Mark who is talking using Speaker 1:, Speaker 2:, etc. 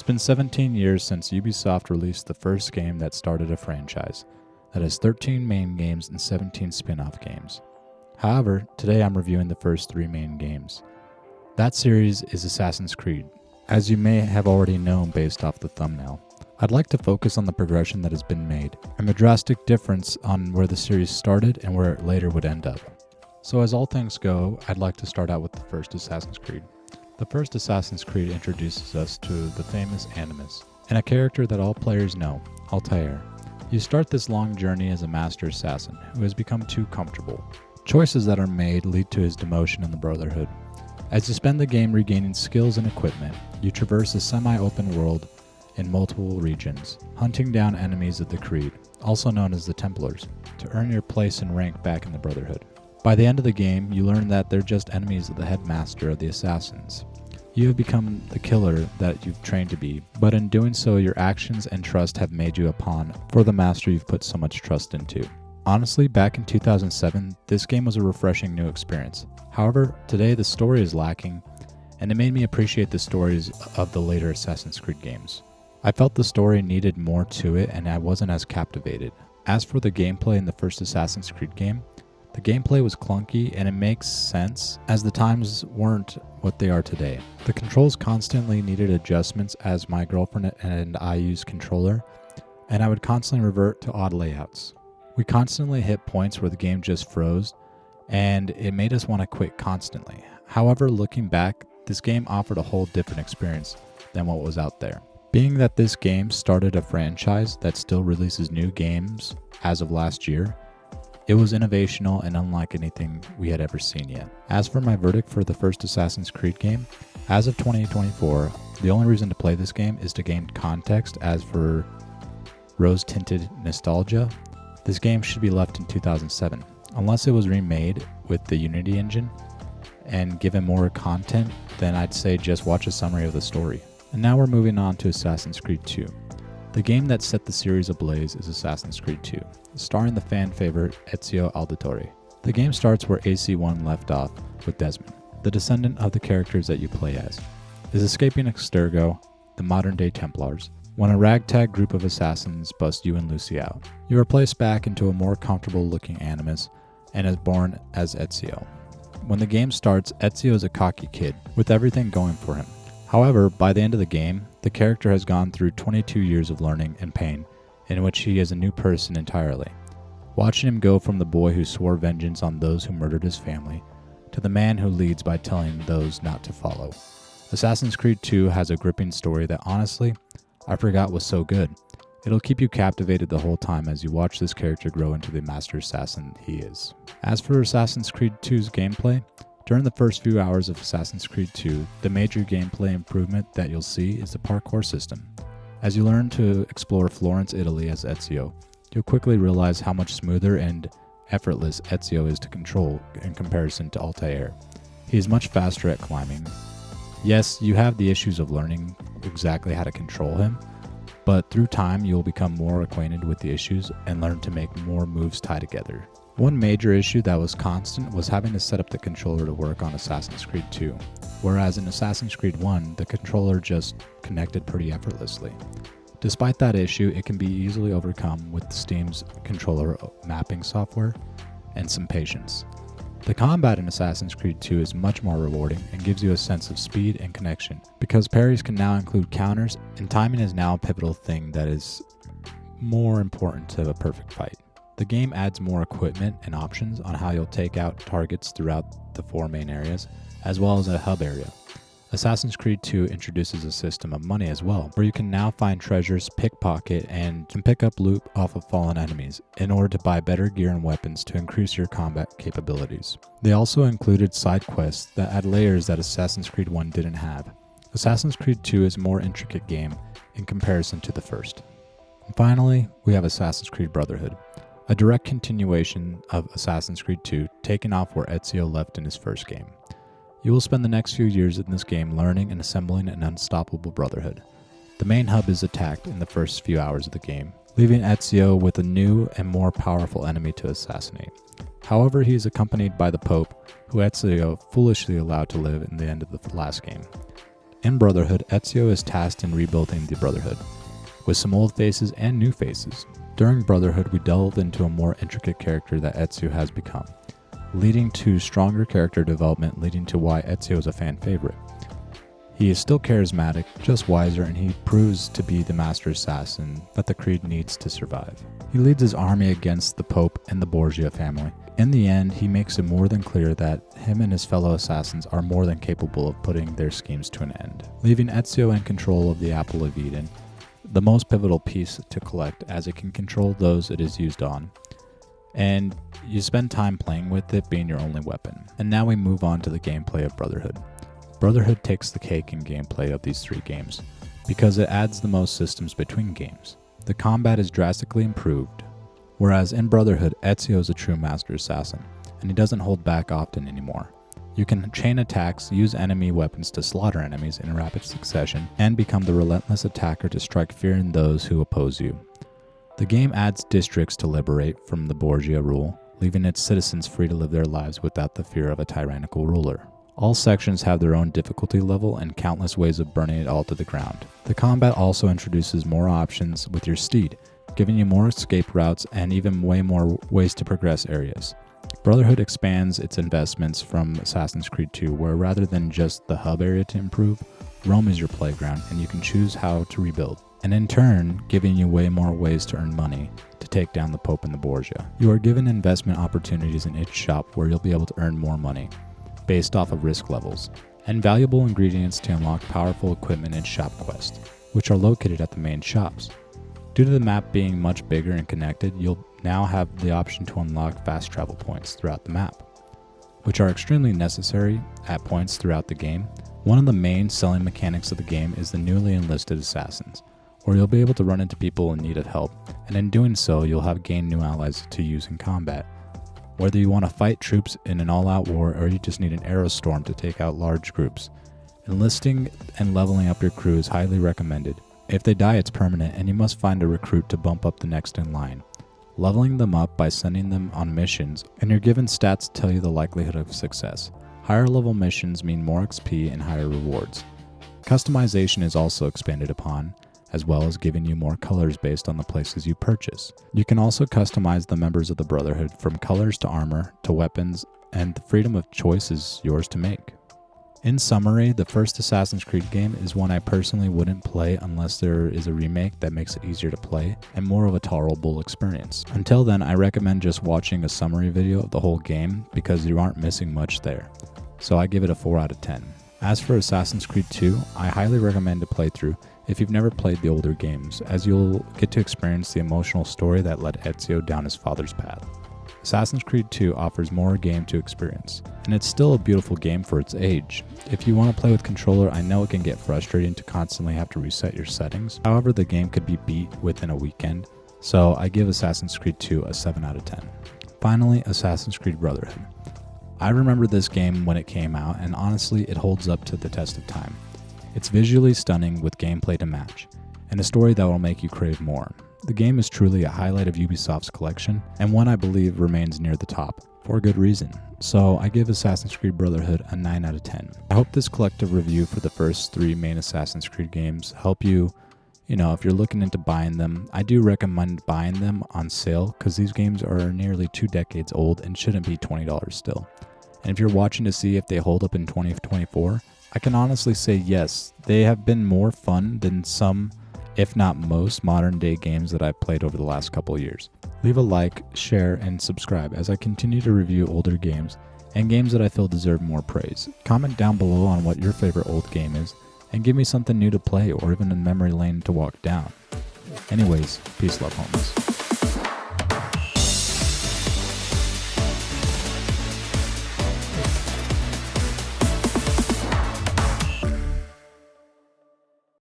Speaker 1: been 17 years since Ubisoft released the first game that started a franchise that has 13 main games and 17 spin-off games. However, today I'm reviewing the first 3 main games. That series is Assassin's Creed, as you may have already known based off the thumbnail. I'd like to focus on the progression that has been made, and the drastic difference on where the series started and where it later would end up. So as all things go, I'd like to start out with the first Assassin's Creed. The first Assassin's Creed introduces us to the famous Animus, and a character that all players know, Altair. You start this long journey as a master assassin who has become too comfortable. Choices that are made lead to his demotion in the Brotherhood. As you spend the game regaining skills and equipment, you traverse a semi-open world in multiple regions, hunting down enemies of the Creed, also known as the Templars, to earn your place and rank back in the Brotherhood. By the end of the game, you learn that they're just enemies of the headmaster of the assassins. You have become the killer that you've trained to be, but in doing so, your actions and trust have made you a pawn for the master you've put so much trust into. Honestly, back in 2007, this game was a refreshing new experience. However, today the story is lacking, and it made me appreciate the stories of the later Assassin's Creed games. I felt the story needed more to it, and I wasn't as captivated. As for the gameplay in the first Assassin's Creed game, the gameplay was clunky, and it makes sense as the times weren't what they are today. The controls constantly needed adjustments as my girlfriend and I used controller, and I would constantly revert to odd layouts. We constantly hit points where the game just froze, and it made us want to quit constantly. However, looking back, this game offered a whole different experience than what was out there. Being that this game started a franchise that still releases new games as of last year, it was innovational and unlike anything we had ever seen yet. As for my verdict for the first Assassin's Creed game, as of 2024, the only reason to play this game is to gain context. As for rose-tinted nostalgia, this game should be left in 2007. Unless it was remade with the Unity engine and given more content, then I'd say just watch a summary of the story. And now we're moving on to Assassin's Creed 2. The game that set the series ablaze is Assassin's Creed 2, starring the fan favorite Ezio Auditore. The game starts where AC-1 left off with Desmond, the descendant of the characters that you play as, is escaping Extergo, the modern-day Templars, when a ragtag group of assassins bust you and Lucy out. You are placed back into a more comfortable-looking Animus and is born as Ezio. When the game starts, Ezio is a cocky kid with everything going for him. However, by the end of the game, the character has gone through 22 years of learning and pain, in which he is a new person entirely. Watching him go from the boy who swore vengeance on those who murdered his family, to the man who leads by telling those not to follow. Assassin's Creed 2 has a gripping story that honestly, I forgot was so good. It'll keep you captivated the whole time as you watch this character grow into the master assassin he is. As for Assassin's Creed 2's gameplay, during the first few hours of Assassin's Creed 2, the major gameplay improvement that you'll see is the parkour system. As you learn to explore Florence, Italy as Ezio, you'll quickly realize how much smoother and effortless Ezio is to control in comparison to Altair. He is much faster at climbing. Yes, you have the issues of learning exactly how to control him, but through time you'll become more acquainted with the issues and learn to make more moves tie together. One major issue that was constant was having to set up the controller to work on Assassin's Creed 2, whereas in Assassin's Creed 1, the controller just connected pretty effortlessly. Despite that issue, it can be easily overcome with Steam's controller mapping software and some patience. The combat in Assassin's Creed 2 is much more rewarding and gives you a sense of speed and connection, because parries can now include counters, and timing is now a pivotal thing that is more important to a perfect fight. The game adds more equipment and options on how you'll take out targets throughout the 4 main areas, as well as a hub area. Assassin's Creed 2 introduces a system of money as well, where you can now find treasures, pickpocket, and can pick up loot off of fallen enemies in order to buy better gear and weapons to increase your combat capabilities. They also included side quests that add layers that Assassin's Creed 1 didn't have. Assassin's Creed 2 is a more intricate game in comparison to the first. And finally, we have Assassin's Creed Brotherhood, a direct continuation of Assassin's Creed 2, taking off where Ezio left in his first game. You will spend the next few years in this game learning and assembling an unstoppable brotherhood. The main hub is attacked in the first few hours of the game, leaving Ezio with a new and more powerful enemy to assassinate. However, he is accompanied by the Pope, who Ezio foolishly allowed to live in the end of the last game. In Brotherhood, Ezio is tasked in rebuilding the Brotherhood, with some old faces and new faces. During Brotherhood, we delve into a more intricate character that Ezio has become, leading to stronger character development, leading to why Ezio is a fan favorite. He is still charismatic, just wiser, and he proves to be the master assassin that the Creed needs to survive. He leads his army against the Pope and the Borgia family. In the end, he makes it more than clear that him and his fellow assassins are more than capable of putting their schemes to an end, leaving Ezio in control of the Apple of Eden, the most pivotal piece to collect as it can control those it is used on. And you spend time playing with it being your only weapon. And now we move on to the gameplay of Brotherhood. Brotherhood takes the cake in gameplay of these three games, because it adds the most systems between games. The combat is drastically improved, whereas in Brotherhood, Ezio is a true master assassin, and he doesn't hold back often anymore. You can chain attacks, use enemy weapons to slaughter enemies in rapid succession, and become the relentless attacker to strike fear in those who oppose you. The game adds districts to liberate from the Borgia rule, leaving its citizens free to live their lives without the fear of a tyrannical ruler. All sections have their own difficulty level and countless ways of burning it all to the ground. The combat also introduces more options with your steed, giving you more escape routes and even way more ways to progress areas. Brotherhood expands its investments from Assassin's Creed 2, where rather than just the hub area to improve, Rome is your playground and you can choose how to rebuild, and in turn giving you way more ways to earn money to take down the Pope and the Borgia. You are given investment opportunities in its shop where you'll be able to earn more money based off of risk levels, and valuable ingredients to unlock powerful equipment in shop quests, which are located at the main shops. Due to the map being much bigger and connected, you'll now have the option to unlock fast travel points throughout the map, which are extremely necessary at points throughout the game. One of the main selling mechanics of the game is the newly enlisted assassins, where you'll be able to run into people in need of help, and in doing so, you'll have gained new allies to use in combat. Whether you want to fight troops in an all-out war or you just need an arrow storm to take out large groups, enlisting and leveling up your crew is highly recommended. If they die, it's permanent, and you must find a recruit to bump up the next in line, leveling them up by sending them on missions, and you're given stats to tell you the likelihood of success. Higher level missions mean more XP and higher rewards. Customization is also expanded upon, as well as giving you more colors based on the places you purchase. You can also customize the members of the Brotherhood from colors to armor to weapons, and the freedom of choice is yours to make. In summary, the first Assassin's Creed game is one I personally wouldn't play unless there is a remake that makes it easier to play and more of a tolerable experience. Until then, I recommend just watching a summary video of the whole game because you aren't missing much there. So I give it a 4 out of 10. As for Assassin's Creed 2, I highly recommend a playthrough if you've never played the older games, as you'll get to experience the emotional story that led Ezio down his father's path. Assassin's Creed 2 offers more game to experience, and it's still a beautiful game for its age. If you want to play with controller, I know it can get frustrating to constantly have to reset your settings. However, the game could be beat within a weekend, so I give Assassin's Creed 2 a 7 out of 10. Finally, Assassin's Creed Brotherhood. I remember this game when it came out, and honestly, it holds up to the test of time. It's visually stunning with gameplay to match, and a story that will make you crave more. The game is truly a highlight of Ubisoft's collection, and one I believe remains near the top, for a good reason. So I give Assassin's Creed Brotherhood a 9 out of 10. I hope this collective review for the first 3 main Assassin's Creed games help you, if you're looking into buying them. I do recommend buying them on sale, because these games are nearly 2 decades old and shouldn't be $20 still. And if you're watching to see if they hold up in 2024, I can honestly say yes, they have been more fun than some, if not most, modern day games that I've played over the last couple of years. Leave a like, share, and subscribe as I continue to review older games and games that I feel deserve more praise. Comment down below on what your favorite old game is, and give me something new to play or even a memory lane to walk down. Anyways, peace, love, homies.